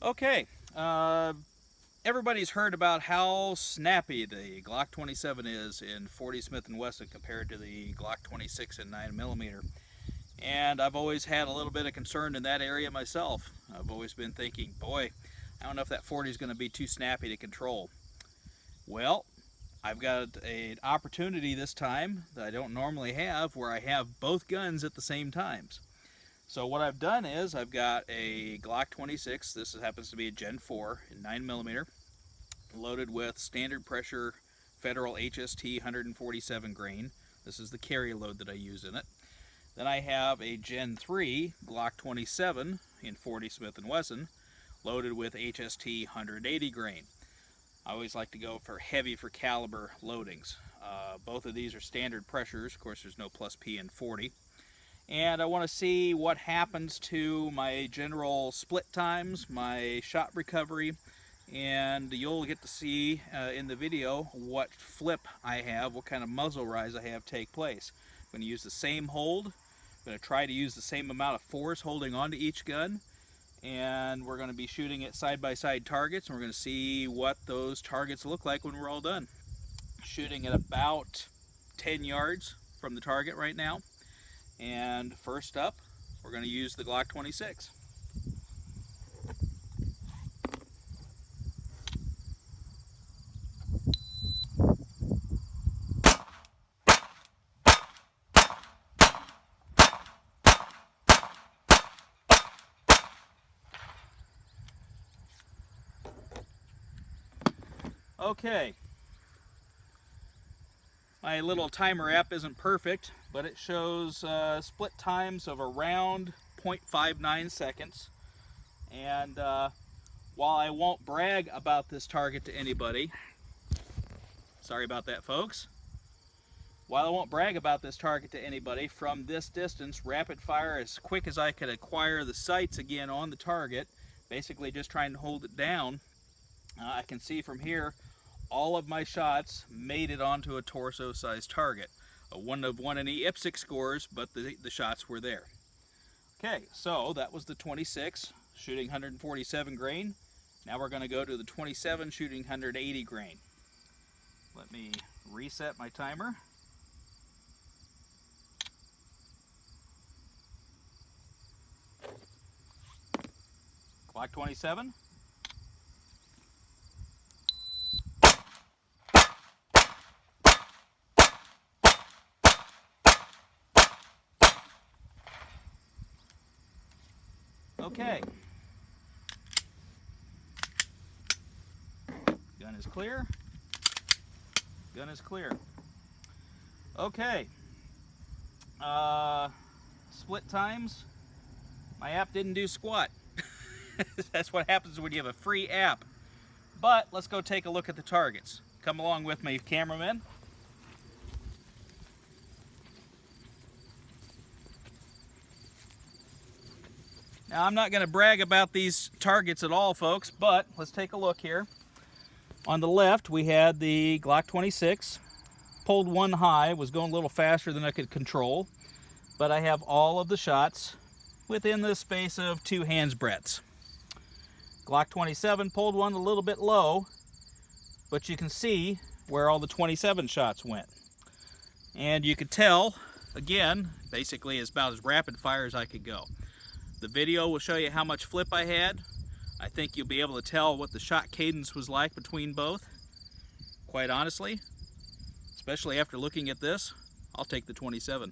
Okay, everybody's heard about how snappy the Glock 27 is in 40 Smith & Wesson compared to the Glock 26 in 9mm. And I've always had a little bit of concern in that area myself. I've always been thinking, boy, I don't know if that 40 is going to be too snappy to control. Well, I've got an opportunity this time that I don't normally have where I have both guns at the same times. So what I've done is I've got a Glock 26, this happens to be a Gen 4 in 9mm, loaded with standard pressure Federal HST 147 grain. This is the carry load that I use in it. Then I have a Gen 3 Glock 27 in 40 Smith & Wesson, loaded with HST 180 grain. I always like to go for heavy for caliber loadings. Both of these are standard pressures. Of course, there's no plus P in 40. And I want to see what happens to my general split times, my shot recovery, and you'll get to see in the video what flip I have, what kind of muzzle rise I have take place. I'm going to use the same hold. I'm going to try to use the same amount of force holding onto each gun, and we're going to be shooting at side-by-side targets, and we're going to see what those targets look like when we're all done. Shooting at about 10 yards from the target right now. And first up, we're going to use the Glock 26. Okay. My little timer app isn't perfect, but it shows split times of around 0.59 seconds. And while I won't brag about this target to anybody, sorry about that, folks. While I won't brag about this target to anybody, from this distance, rapid fire as quick as I could acquire the sights again on the target, basically just trying to hold it down, I can see from here all of my shots made it onto a torso-sized target. A 1 of 1 any IPSC scores, but the shots were there. Okay, so that was the 26, shooting 147 grain. Now we're going to go to the 27, shooting 180 grain. Let me reset my timer. Glock 27. Okay. Gun is clear. Gun is clear. Okay. Split times. My app didn't do squat. That's what happens when you have a free app. But let's go take a look at the targets. Come along with me, cameraman. Now, I'm not going to brag about these targets at all, folks, but let's take a look here. On the left, we had the Glock 26. Pulled one high, was going a little faster than I could control, but I have all of the shots within the space of 2 hands breadths. Glock 27 pulled one a little bit low, but you can see where all the 27 shots went. And you could tell, again, basically it's about as rapid fire as I could go. The video will show you how much flip I had. I think you'll be able to tell what the shot cadence was like between both. Quite honestly, especially after looking at this, I'll take the 27.